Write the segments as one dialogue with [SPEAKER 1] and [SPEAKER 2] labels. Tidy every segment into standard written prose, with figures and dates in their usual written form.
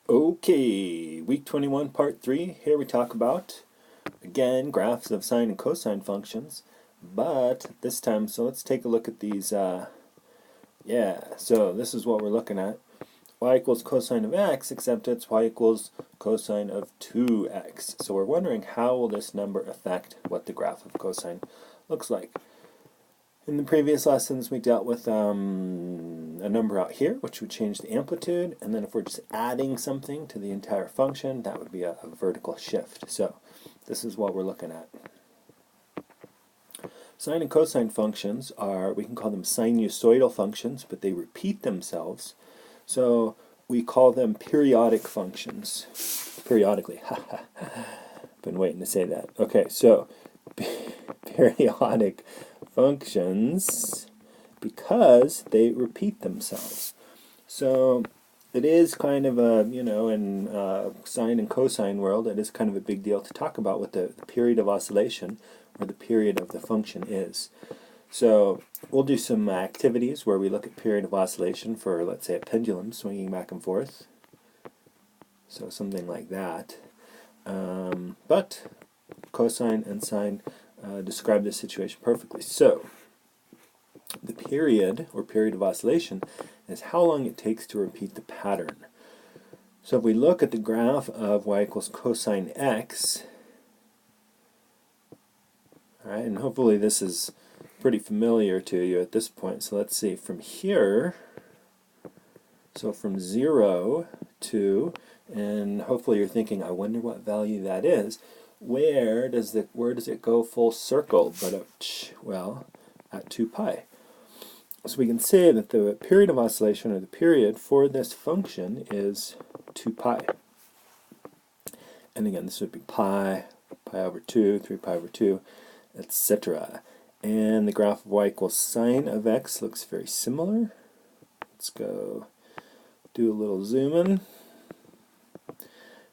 [SPEAKER 1] Okay, week 21, part 3. Here we talk about, again, graphs of sine and cosine functions, but this time, so let's take a look at these, so this is what we're looking at. Y equals cosine of x, except it's y equals cosine of 2x. So we're wondering how will this number affect what the graph of cosine looks like. In the previous lessons, we dealt with a number out here, which would change the amplitude, and then if we're just adding something to the entire function, that would be a vertical shift. So this is what we're looking at. Sine and cosine functions are, we can call them sinusoidal functions, but they repeat themselves. So we call them periodic functions. Periodically. Been waiting to say that. Okay, so periodic functions because they repeat themselves. So it is kind of a, in sine and cosine world, it is kind of a big deal to talk about what the period of oscillation or the period of the function is. So we'll do some activities where we look at period of oscillation for, let's say, a pendulum swinging back and forth. So something like that. But cosine and sine describe this situation perfectly. So the period, or period of oscillation, is how long it takes to repeat the pattern. So if we look at the graph of y equals cosine x, alright, and hopefully this is pretty familiar to you at this point. So let's see, from here, so from 0 to, and hopefully you're thinking, I wonder what value that is. Where does it go full circle? But well, at 2 pi. So we can say that the period of oscillation, or the period for this function, is 2 pi. And again, this would be pi, pi over 2, 3 pi over 2, etc. And the graph of y equals sine of x looks very similar. Let's go do a little zoom in.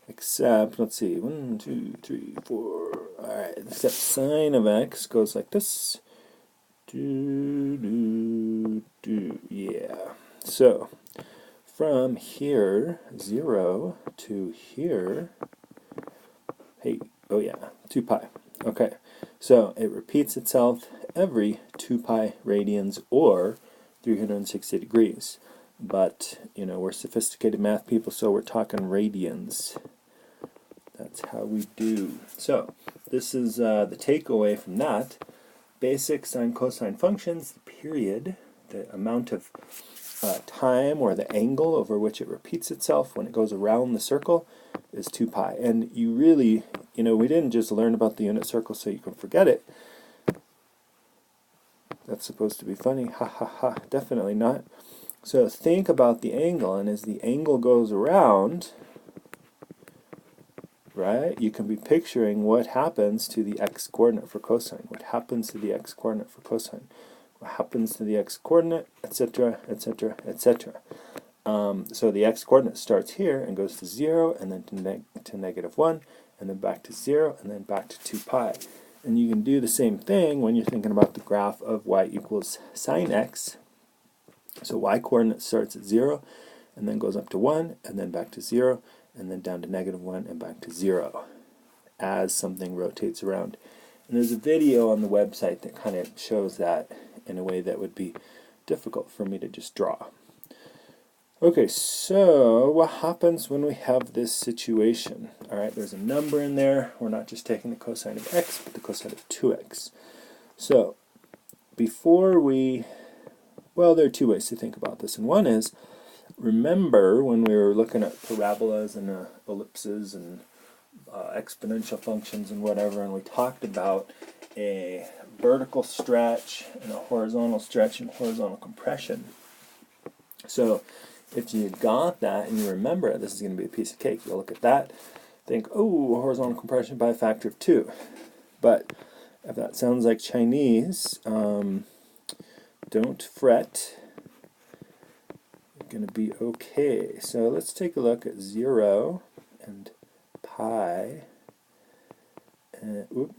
[SPEAKER 1] Except, let's see, 1, 2, 3, 4. Alright, except sine of x goes like this. Yeah. So, from here, 0 to here, 2 pi. Okay, so it repeats itself every 2 pi radians, or 360 degrees. But, we're sophisticated math people, so we're talking radians. That's how we do. So, this is the takeaway from that. Basic sine cosine functions, the period, the amount of time or the angle over which it repeats itself when it goes around the circle is 2 pi. And you really, we didn't just learn about the unit circle so you can forget it. That's supposed to be funny. Ha ha ha. Definitely not. So think about the angle, and as the angle goes around, right, you can be picturing what happens to the x-coordinate for cosine, what happens to the x-coordinate for cosine, what happens to the x-coordinate, etc., etc., etc. So the x-coordinate starts here and goes to 0, and then to negative 1, and then back to 0, and then back to 2 pi. And you can do the same thing when you're thinking about the graph of y equals sine x. So y-coordinate starts at 0, and then goes up to 1, and then back to 0, and then down to negative 1 and back to 0 as something rotates around. And there's a video on the website that kind of shows that in a way that would be difficult for me to just draw. Okay, so what happens when we have this situation? Alright, there's a number in there. We're not just taking the cosine of x, but the cosine of 2x. So, before we, well, there are two ways to think about this. And one is, remember when we were looking at parabolas and ellipses and exponential functions and whatever, and we talked about a vertical stretch and a horizontal stretch and horizontal compression. So if you got that and you remember it, this is going to be a piece of cake. You'll look at that, think, oh, horizontal compression by a factor of 2. But if that sounds like Chinese, don't fret. Going to be okay. So let's take a look at 0 and pi.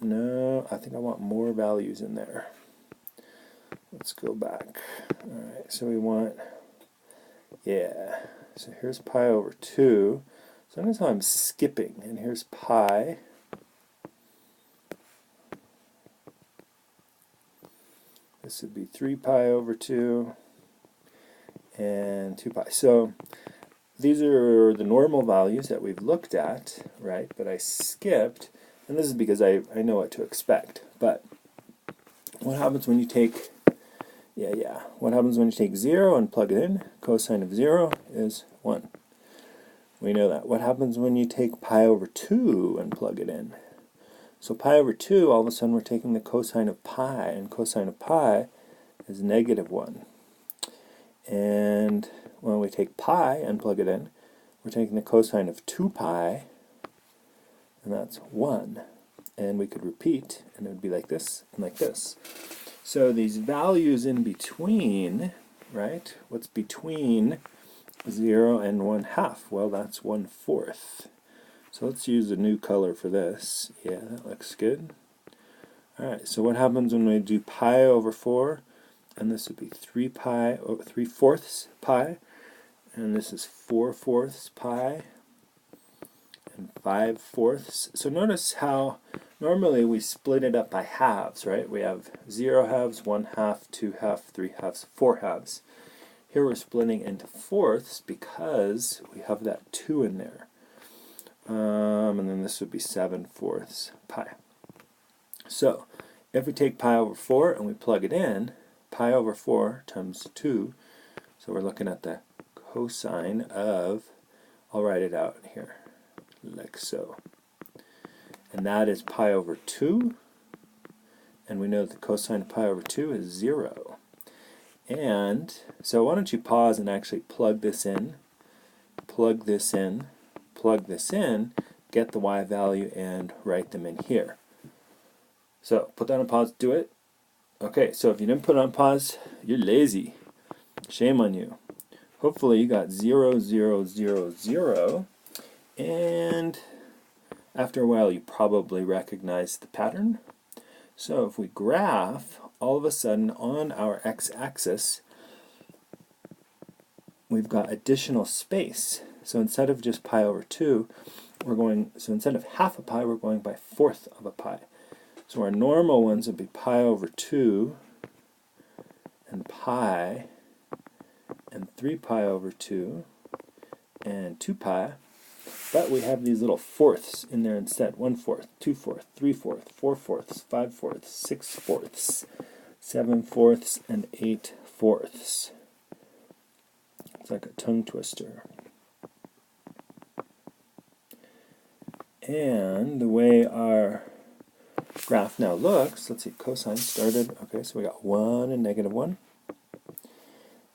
[SPEAKER 1] No, I think I want more values in there. Let's go back. Alright, so we want, so here's pi over 2. So notice how I'm skipping, and here's pi. This would be 3 pi over 2 and 2 pi. So these are the normal values that we've looked at, right? But I skipped, and this is because I know what to expect. But what happens when you take, what happens when you take 0 and plug it in? Cosine of 0 is 1. We know that. What happens when you take pi over 2 and plug it in? So pi over 2, all of a sudden we're taking the cosine of pi, and cosine of pi is negative 1. And when we take pi and plug it in, we're taking the cosine of 2 pi, and that's 1. And we could repeat, and it would be like this and like this. So these values in between, right? What's between 0 and 1/2? Well, that's 1/4. So let's use a new color for this. Yeah, that looks good. Alright, so what happens when we do pi over 4? And this would be 3/4 pi. And this is 4/4 pi. And 5/4. So notice how normally we split it up by halves, right? We have 0 halves, 1/2, 2/2, 3/2, 4/2. Here we're splitting into fourths because we have that 2 in there. And then this would be 7/4 pi. So if we take pi over 4 and we plug it in, pi over 4 times 2, so we're looking at the cosine of, I'll write it out here, like so. And that is pi over 2, and we know that the cosine of pi over 2 is 0. And so why don't you pause and actually plug this in, plug this in, plug this in, get the y value, and write them in here. So put that on pause, do it. Okay, so if you didn't put it on pause, you're lazy. Shame on you. Hopefully you got 0, 0, 0, 0, and after a while you probably recognize the pattern. So if we graph, all of a sudden on our x-axis we've got additional space. So instead of just pi over 2, so instead of half a pi, we're going by 1/4 of a pi. So our normal ones would be pi over 2 and pi and 3 pi over 2 and 2 pi. But we have these little fourths in there instead. 1/4, 2/4, 3/4, 4/4, 5/4, 6/4, 7/4, and 8/4. It's like a tongue twister. And the way our graph now looks, let's see, cosine started, okay, so we got 1 and -1.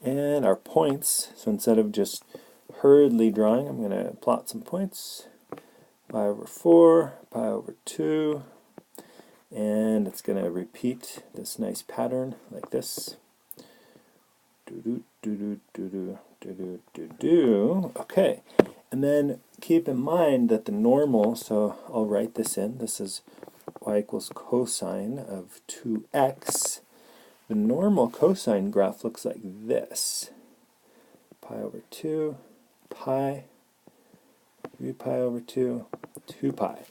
[SPEAKER 1] And our points, so instead of just hurriedly drawing, I'm going to plot some points. Pi over 4, pi over 2, and it's going to repeat this nice pattern like this. Okay, and then keep in mind that the normal, so I'll write this in, this is y equals cosine of 2x. The normal cosine graph looks like this. Pi over 2, pi, 3 pi over 2, 2 pi.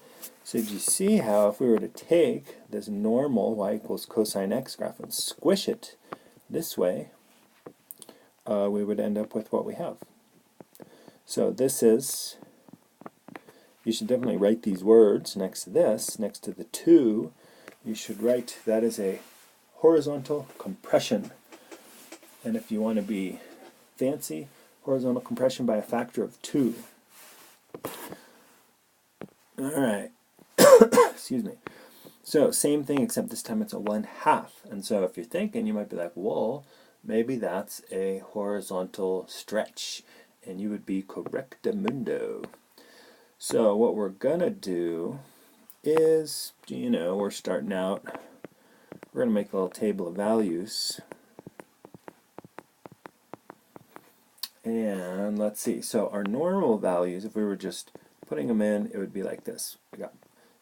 [SPEAKER 1] So did you see how if we were to take this normal y equals cosine x graph and squish it this way, we would end up with what we have. So this is, you should definitely write these words next to this, next to the 2, you should write that is a horizontal compression. And if you want to be fancy, horizontal compression by a factor of 2. Alright, excuse me. So same thing except this time it's a 1/2. And so if you're thinking, you might be like, well, maybe that's a horizontal stretch. And you would be correctamundo. So what we're going to do is, we're starting out, we're going to make a little table of values. And let's see, so our normal values, if we were just putting them in, it would be like this. We got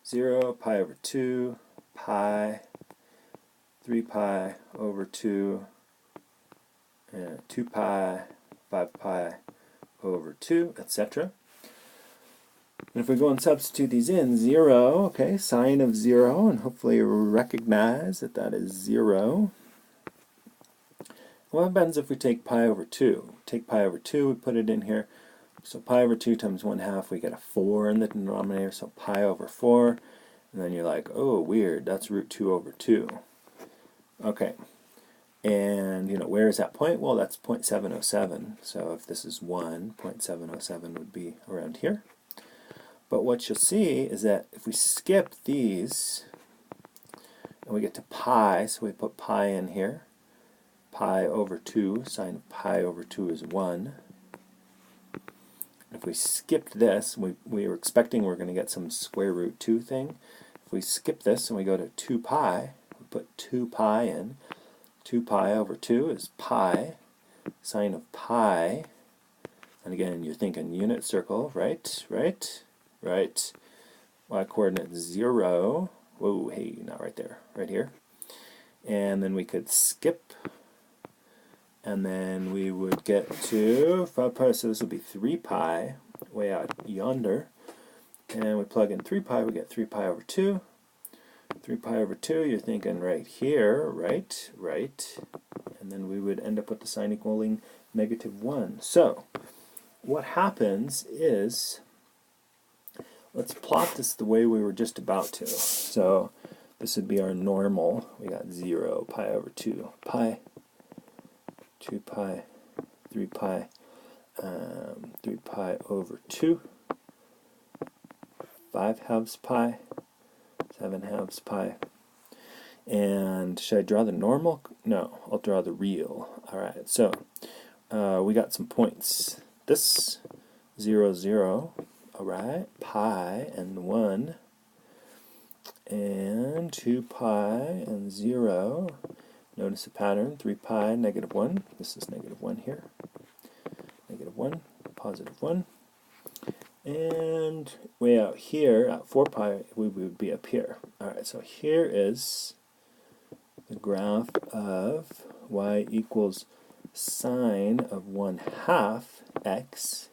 [SPEAKER 1] 0, pi over 2, pi, 3 pi over 2, and 2 pi, 5 pi over 2, etc. And if we go and substitute these in, 0, okay, sine of 0, and hopefully you recognize that that is 0. What happens if we take pi over 2? Take pi over 2, we put it in here. So pi over 2 times 1/2, we get a 4 in the denominator, so pi over 4. And then you're like, oh, weird, that's root 2 over 2. Okay. And, where is that point? Well, that's 0.707. So if this is 1, 0.707 would be around here. But what you'll see is that if we skip these, and we get to pi, so we put pi in here. Pi over 2, sine of pi over 2 is 1. If we skipped this, we were expecting we're going to get some square root 2 thing. If we skip this and we go to 2 pi, we put 2 pi in. 2 pi over 2 is pi, sine of pi, and again you're thinking unit circle, right, y coordinate 0, whoa, hey, not right there, right here, and then we could skip, and then we would get to 5 pi, so this would be 3 pi, way out yonder, and we plug in 3 pi, we get 3 pi over 2, 3 pi over 2, you're thinking right here, right, and then we would end up with the sign equaling -1. So, what happens is, let's plot this the way we were just about to. So, this would be our normal. We got 0, pi over 2, pi, 2 pi, 3 pi, 3 pi over 2, 5/2 pi, 7/2 pi. And should I draw the normal? No, I'll draw the real. Alright, so we got some points. This 0, 0, alright, pi and 1, and 2 pi and 0. Notice the pattern, 3 pi, -1. This is -1 here. -1, +1. And way out here, at 4 pi, we would be up here. Alright, so here is the graph of y equals sine of 1/2 x.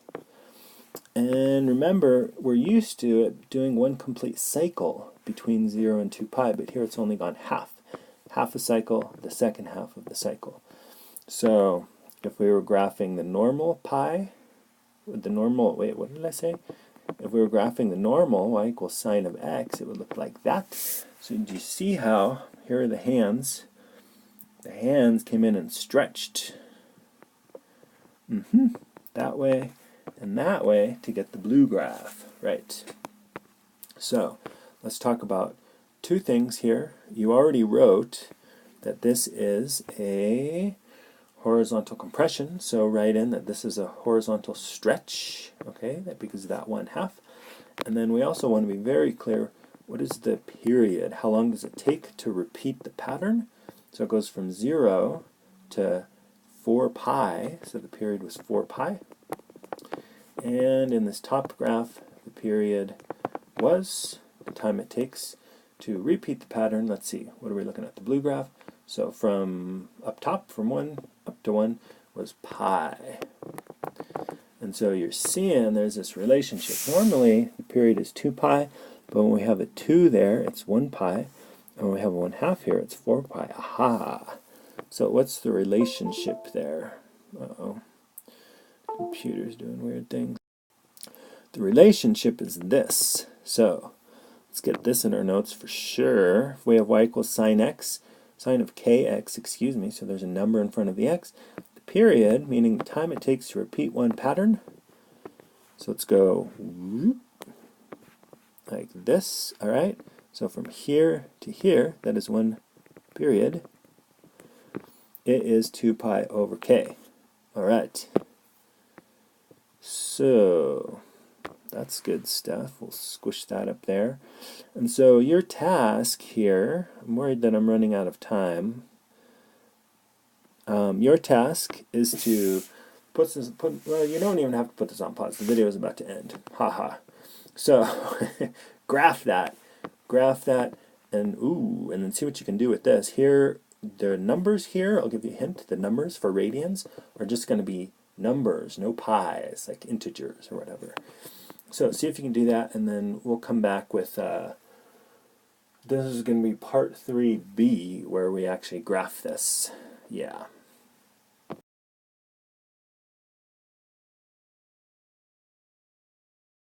[SPEAKER 1] And remember, we're used to it doing one complete cycle between 0 and 2 pi, but here it's only gone half. Half a cycle, the second half of the cycle. So if we were graphing the normal pi, the normal, wait, what did I say? If we were graphing the normal, y equals sine of x, it would look like that. So do you see how, here are the hands. The hands came in and stretched that way and that way to get the blue graph, right? So let's talk about two things here. You already wrote that this is a horizontal compression, so write in that this is a horizontal stretch, okay, that because of that 1/2. And then we also want to be very clear, what is the period? How long does it take to repeat the pattern? So it goes from 0 to 4 pi, so the period was 4 pi. And in this top graph, the period was the time it takes to repeat the pattern. Let's see, what are we looking at? The blue graph. So from up top, from 1 up to 1 was pi. And so you're seeing there's this relationship. Normally, the period is 2 pi, but when we have a 2 there, it's 1 pi. And when we have a 1/2 here, it's 4 pi. Aha! So what's the relationship there? Uh-oh. Computer's doing weird things. The relationship is this. So let's get this in our notes for sure. If we have y equals sine x, sine of kx, excuse me, so there's a number in front of the x. The period, meaning the time it takes to repeat one pattern. So let's go like this, all right? So from here to here, that is one period. It is 2 pi over k. All right. So that's good stuff. We'll squish that up there. And so your task here, I'm worried that I'm running out of time. Your task is to well, you don't even have to put this on pause. The video is about to end. Haha. So graph that, and ooh, and then see what you can do with this. Here, the numbers here, I'll give you a hint. The numbers for radians are just going to be numbers, no pi's, like integers or whatever. So see if you can do that, and then we'll come back with, this is going to be part 3B, where we actually graph this. Yeah.